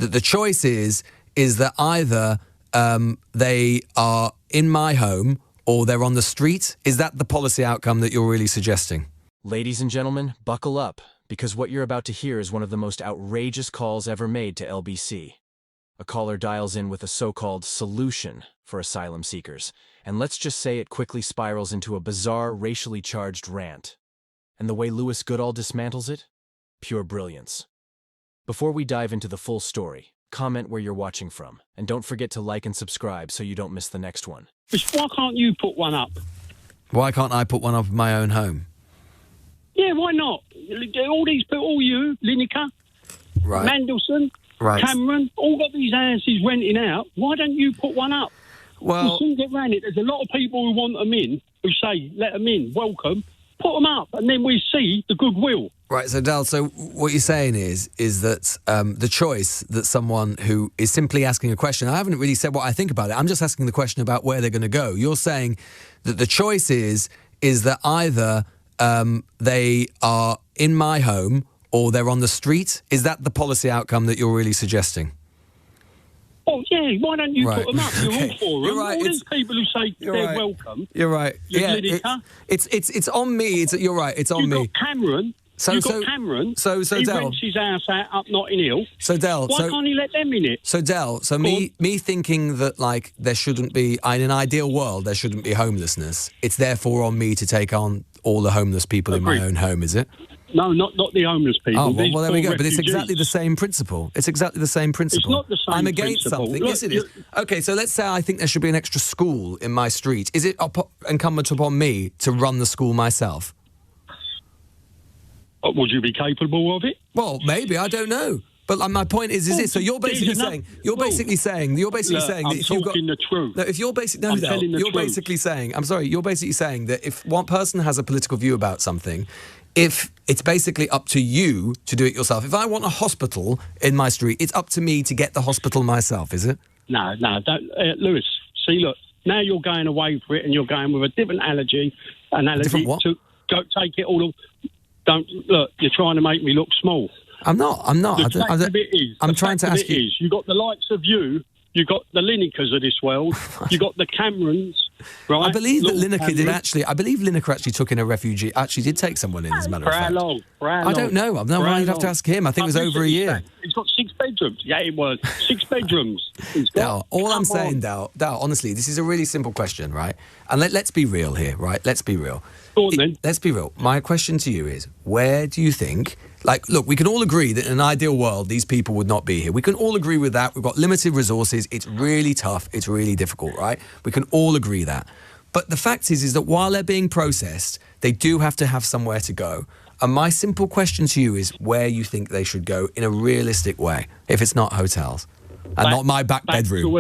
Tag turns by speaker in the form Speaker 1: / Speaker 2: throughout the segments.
Speaker 1: that the choice is that either they are in my home or they're on the street? Is that the policy outcome that you're really suggesting?
Speaker 2: Ladies and gentlemen, buckle up, because what you're about to hear is one of the most outrageous calls ever made to LBC. A caller dials in with a so-called solution for asylum seekers, and let's just say it quickly spirals into a bizarre, racially charged rant. And the way Lewis Goodall dismantles it? Pure brilliance. Before we dive into the full story, comment where you're watching from, and don't forget to like and subscribe so you don't miss the next one.
Speaker 3: Why can't you put one up?
Speaker 1: Why can't I put one up in my own home?
Speaker 3: Yeah, why not? All these people, all you, Lineker,
Speaker 1: Right.
Speaker 3: Mandelson,
Speaker 1: Right.
Speaker 3: Cameron, all got these houses renting out. Why don't you put one up?
Speaker 1: Well,
Speaker 3: We'll soon get round it. There's a lot of people who want them in, who say, let them in, welcome. Put them up, and then we see the goodwill.
Speaker 1: right, so Dal, so what you're saying is that the choice that someone who is simply asking a question, I haven't really said what I think about it, I'm just asking the question about where they're going to go. You're saying that the choice is that either they are in my home or they're on the street? Is that the policy outcome that you're really suggesting?
Speaker 3: Oh, yeah, why don't you
Speaker 1: Right.
Speaker 3: put them up? You're
Speaker 1: Okay.
Speaker 3: all for them.
Speaker 1: You're right,
Speaker 3: All
Speaker 1: it's-
Speaker 3: these people who say
Speaker 1: You're
Speaker 3: they're
Speaker 1: right.
Speaker 3: welcome.
Speaker 1: You're right.
Speaker 3: You're
Speaker 1: Yeah,
Speaker 3: Lineker.
Speaker 1: it's on me. You're right. It's on
Speaker 3: You've
Speaker 1: me.
Speaker 3: got Cameron.
Speaker 1: So-
Speaker 3: You've
Speaker 1: so-
Speaker 3: got Cameron.
Speaker 1: so
Speaker 3: he
Speaker 1: Del-
Speaker 3: rents his house out up Notting Hill.
Speaker 1: So Del,
Speaker 3: Why can't he let them in it?
Speaker 1: So Del, me thinking that like there shouldn't be, in an ideal world there shouldn't be homelessness. It's therefore on me to take on all the homeless people in my
Speaker 3: Agreed.
Speaker 1: own home, is it?
Speaker 3: No, not the homeless people.
Speaker 1: Oh,
Speaker 3: These
Speaker 1: well, there we
Speaker 3: poor
Speaker 1: go. But it's
Speaker 3: refugees.
Speaker 1: exactly the same principle. It's exactly the same principle.
Speaker 3: not the same
Speaker 1: I'm against
Speaker 3: principle.
Speaker 1: something.
Speaker 3: Look,
Speaker 1: Yes, it is. Okay, so let's say I think there should be an extra school in my street. Is it incumbent upon me to run the school myself?
Speaker 3: Would you be capable of it?
Speaker 1: Well, maybe. I don't know. But my point is this. So you're basically saying that
Speaker 3: I'm
Speaker 1: if you've got
Speaker 3: talking the truth.
Speaker 1: no, if you're basically
Speaker 3: I'm telling the
Speaker 1: you're
Speaker 3: truth.
Speaker 1: basically saying you're basically saying that if one person has a political view about something, if it's basically up to you to do it yourself. If I want a hospital in my street, it's up to me to get the hospital myself, is it?
Speaker 3: No, don't, Lewis. See, look, now you're going away for it, and you're going with a different analogy
Speaker 1: Different what?
Speaker 3: to go take it all. Don't look. You're trying to make me look small.
Speaker 1: I'm not.
Speaker 3: The fact of it is,
Speaker 1: I'm trying to ask you.
Speaker 3: You got the likes of you. You got the Linekers of this world. You got the Camerons. Right?
Speaker 1: I believe that
Speaker 3: Lord
Speaker 1: Lineker did
Speaker 3: Cameron.
Speaker 1: actually. I believe Lineker actually took in a refugee. Actually, did take someone in, as a matter of
Speaker 3: For how
Speaker 1: fact.
Speaker 3: long?
Speaker 1: I don't know. I've never. I'd have to ask him. I think it was over a year.
Speaker 3: It's got 6 bedrooms. Yeah, it was 6 bedrooms. It's got,
Speaker 1: Dal, all I'm
Speaker 3: come
Speaker 1: saying,
Speaker 3: on.
Speaker 1: Dal, honestly, this is a really simple question, right? And let's be real here, right? Let's be real.
Speaker 3: Go on, then.
Speaker 1: Let's be real. My question to you is, where do you think... Like, look, we can all agree that in an ideal world, these people would not be here. We can all agree with that. We've got limited resources. It's really tough. It's really difficult, right? We can all agree that. But the fact is that while they're being processed, they do have to have somewhere to go. And my simple question to you is where you think they should go in a realistic way, if it's not hotels. And not my back bedroom.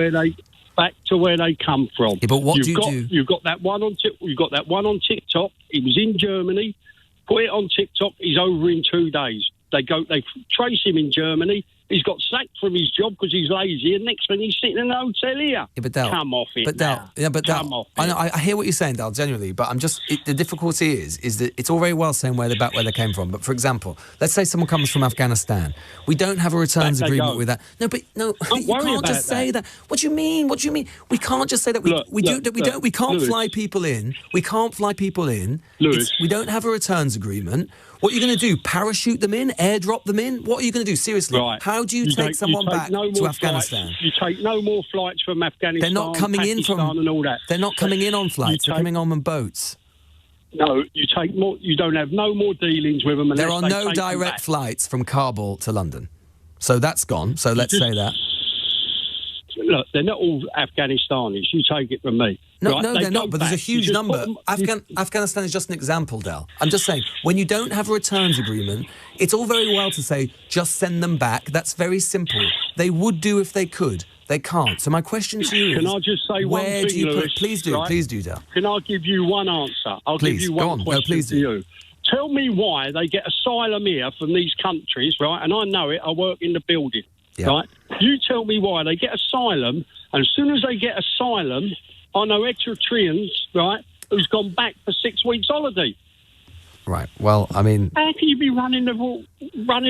Speaker 3: Back to where they come from.
Speaker 1: Yeah, but what do you do?
Speaker 3: You've got that one on TikTok. He was in Germany. Put it on TikTok. He's over in 2 days. They trace him in Germany. He's got sacked from his job because he's lazy. And next thing he's sitting in a hotel here.
Speaker 1: Yeah, but Dal,
Speaker 3: come off it.
Speaker 1: But Dal,
Speaker 3: now.
Speaker 1: yeah, but Dal,
Speaker 3: come off
Speaker 1: I
Speaker 3: it.
Speaker 1: know, I hear what you're saying, Dal, genuinely. But the difficulty is that it's all very well saying where they came from. But for example, let's say someone comes from Afghanistan. We don't have a returns agreement with that. No, you can't just say that. What do you mean? We can't just say that. We can't
Speaker 3: Lewis.
Speaker 1: fly people in. We can't fly people in.
Speaker 3: Lewis.
Speaker 1: We don't have a returns agreement. What are you going to do? Parachute them in? Airdrop them in? What are you going to do? Seriously,
Speaker 3: Right.
Speaker 1: how do you take someone back to Afghanistan?
Speaker 3: Flights. You take no more flights from Afghanistan.
Speaker 1: They're not coming in from.
Speaker 3: Pakistan and all that.
Speaker 1: They're not coming in on flights. They're coming on boats.
Speaker 3: No, you take more. You don't have no more dealings with them.
Speaker 1: There are
Speaker 3: unless they
Speaker 1: no
Speaker 3: take them
Speaker 1: direct
Speaker 3: back.
Speaker 1: flights from Kabul to London, so that's gone. So let's say that.
Speaker 3: Look, they're not all Afghanistanis. You take it from me.
Speaker 1: No,
Speaker 3: right?
Speaker 1: no,
Speaker 3: They
Speaker 1: they're
Speaker 3: go
Speaker 1: not. But there's a
Speaker 3: back. You
Speaker 1: huge
Speaker 3: just
Speaker 1: number.
Speaker 3: put them-
Speaker 1: Afghanistan is just an example, Del. I'm just saying, when you don't have a returns agreement, it's all very well to say just send them back. That's very simple. They would do if they could. They can't. So my question to you is,
Speaker 3: Can I just say one
Speaker 1: where
Speaker 3: thing,
Speaker 1: do you put?
Speaker 3: Lewis,
Speaker 1: Please do,
Speaker 3: right?
Speaker 1: please do, Del.
Speaker 3: Can I give you one answer? I'll
Speaker 1: Please,
Speaker 3: give you
Speaker 1: go
Speaker 3: one
Speaker 1: on. No,
Speaker 3: question
Speaker 1: please
Speaker 3: to
Speaker 1: do.
Speaker 3: you. Tell me why they get asylum here from these countries, right? And I know it. I work in the building,
Speaker 1: Yeah.
Speaker 3: right? You tell me why they get asylum, and as soon as they get asylum, I know Eritreans, right, who's gone back for 6 weeks holiday.
Speaker 1: Right. Well, I mean,
Speaker 3: How can you be running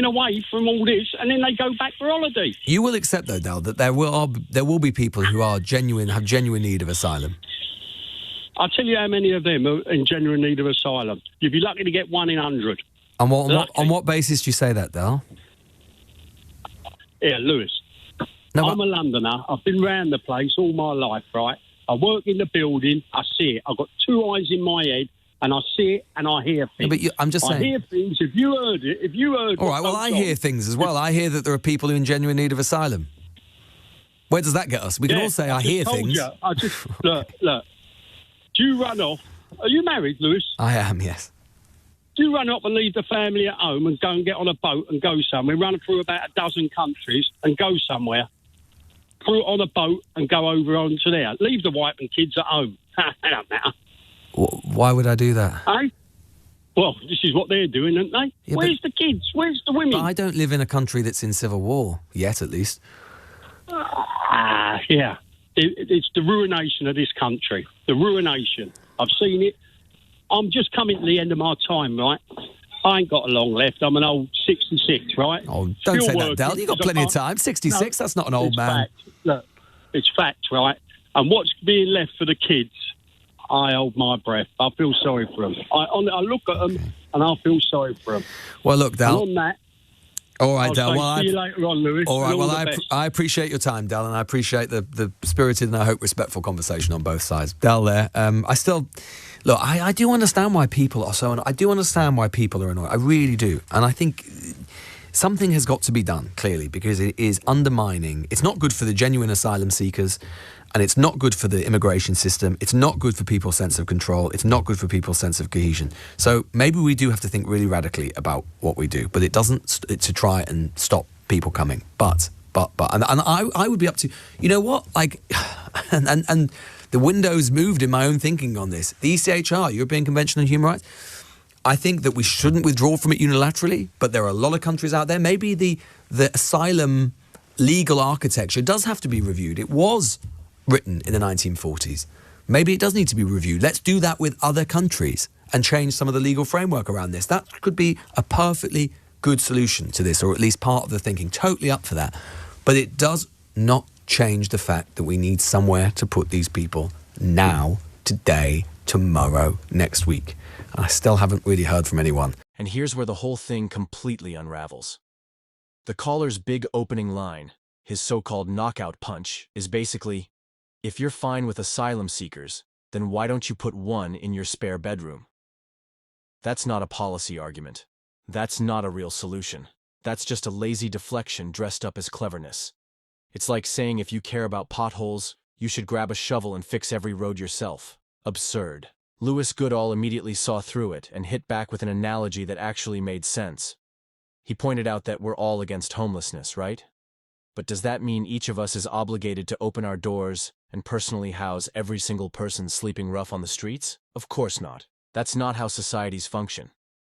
Speaker 3: away from all this and then they go back for holiday?
Speaker 1: you will accept, though, Dal, that there will be people who have genuine need of asylum.
Speaker 3: I'll tell you how many of them are in genuine need of asylum. You'd be lucky to get 1 in 100.
Speaker 1: On what basis do you say that, Dal?
Speaker 3: Yeah, Lewis.
Speaker 1: No,
Speaker 3: I'm a Londoner. I've been round the place all my life, right? I work in the building. I see it. I've got 2 eyes in my head, and I see it and I hear things.
Speaker 1: but I'm just saying.
Speaker 3: I hear things. If you heard.
Speaker 1: All right. Well, I hear things as well. I hear that there are people in genuine need of asylum. Where does that get us? We can all say I hear things.
Speaker 3: I just look. Do you run off? Are you married, Lewis?
Speaker 1: I am. Yes.
Speaker 3: Do you run up and leave the family at home and go and get on a boat and go somewhere? Run through about a dozen countries and go somewhere. Put it on a boat and go over onto there. Leave the wife and kids at home. That don't matter.
Speaker 1: Why would I do that?
Speaker 3: Eh? Well, this is what they're doing, aren't they?
Speaker 1: Yeah,
Speaker 3: Where's the kids? Where's the women?
Speaker 1: But I don't live in a country that's in civil war yet, at least.
Speaker 3: Yeah. It's the ruination of this country. The ruination. I've seen it. I'm just coming to the end of my time, right? I ain't got long left. I'm an old 66, right?
Speaker 1: Oh, don't
Speaker 3: Still
Speaker 1: say that,
Speaker 3: working,
Speaker 1: Dal. You've got
Speaker 3: because
Speaker 1: plenty of time. 66, that's not an old
Speaker 3: it's
Speaker 1: man.
Speaker 3: Fact. Look, it's fact, right? And what's being left for the kids, I hold my breath. I feel sorry for them. I look at them and I feel sorry for them.
Speaker 1: Well, look, Dal.
Speaker 3: And on that,
Speaker 1: All right,
Speaker 3: I'll
Speaker 1: Dal.
Speaker 3: say
Speaker 1: Well,
Speaker 3: see you later on, Lewis.
Speaker 1: all right.
Speaker 3: And
Speaker 1: Well,
Speaker 3: the best.
Speaker 1: I appreciate your time, Dal, and I appreciate the spirited and I hope respectful conversation on both sides. Dal, there. I still look. I do understand why people are so. I do understand why people are annoyed. I really do, and I think something has got to be done clearly because it is undermining. It's not good for the genuine asylum seekers. And it's not good for the immigration system. It's not good for people's sense of control. It's not good for people's sense of cohesion. So maybe we do have to think really radically about what we do, but it doesn't to try and stop people coming. But I would be up to, you know what? Like, and the window's moved in my own thinking on this. The ECHR, European Convention on Human Rights, I think that we shouldn't withdraw from it unilaterally, but there are a lot of countries out there. Maybe the asylum legal architecture does have to be reviewed. It was written in the 1940s. Maybe it does need to be reviewed. Let's do that with other countries and change some of the legal framework around this. That could be a perfectly good solution to this, or at least part of the thinking. Totally up for that. But it does not change the fact that we need somewhere to put these people now, today, tomorrow, next week. I still haven't really heard from anyone.
Speaker 2: And here's where the whole thing completely unravels. The caller's big opening line, his so-called knockout punch, is basically, if you're fine with asylum seekers, then why don't you put 1 in your spare bedroom? That's not a policy argument. That's not a real solution. That's just a lazy deflection dressed up as cleverness. It's like saying if you care about potholes, you should grab a shovel and fix every road yourself. Absurd. Lewis Goodall immediately saw through it and hit back with an analogy that actually made sense. He pointed out that we're all against homelessness, right? But does that mean each of us is obligated to open our doors and personally house every single person sleeping rough on the streets? Of course not. That's not how societies function,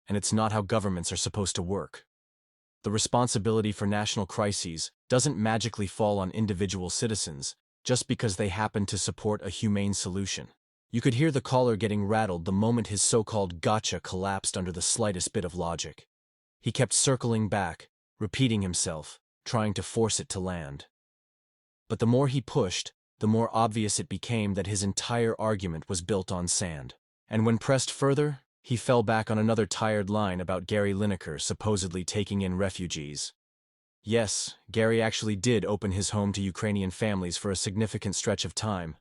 Speaker 2: and it's not how governments are supposed to work. The responsibility for national crises doesn't magically fall on individual citizens just because they happen to support a humane solution. You could hear the caller getting rattled the moment his so-called gotcha collapsed under the slightest bit of logic. He kept circling back, repeating himself, trying to force it to land. But the more he pushed, the more obvious it became that his entire argument was built on sand. And when pressed further, he fell back on another tired line about Gary Lineker supposedly taking in refugees. Yes, Gary actually did open his home to Ukrainian families for a significant stretch of time.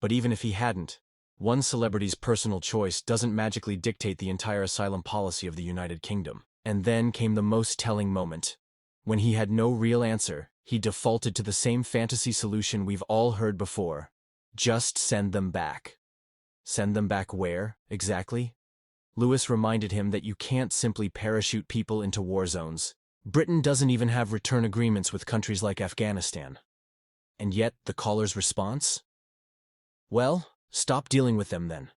Speaker 2: But even if he hadn't, one celebrity's personal choice doesn't magically dictate the entire asylum policy of the United Kingdom. And then came the most telling moment. When he had no real answer, he defaulted to the same fantasy solution we've all heard before. Just send them back. Send them back where, exactly? Lewis reminded him that you can't simply parachute people into war zones. Britain doesn't even have return agreements with countries like Afghanistan. And yet, the caller's response? Well, stop dealing with them then.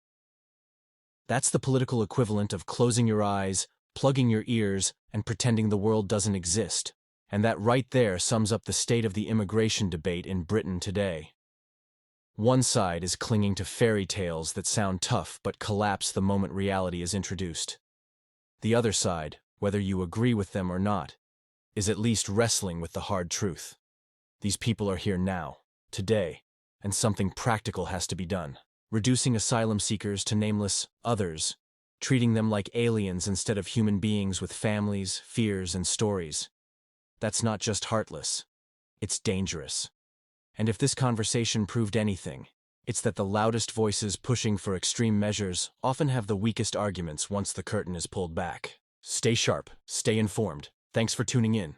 Speaker 2: That's the political equivalent of closing your eyes, plugging your ears, and pretending the world doesn't exist. And that right there sums up the state of the immigration debate in Britain today. One side is clinging to fairy tales that sound tough but collapse the moment reality is introduced. The other side, whether you agree with them or not, is at least wrestling with the hard truth. These people are here now, today, and something practical has to be done. Reducing asylum seekers to nameless others, treating them like aliens instead of human beings with families, fears, and stories. That's not just heartless. It's dangerous. And if this conversation proved anything, it's that the loudest voices pushing for extreme measures often have the weakest arguments once the curtain is pulled back. Stay sharp, stay informed. Thanks for tuning in.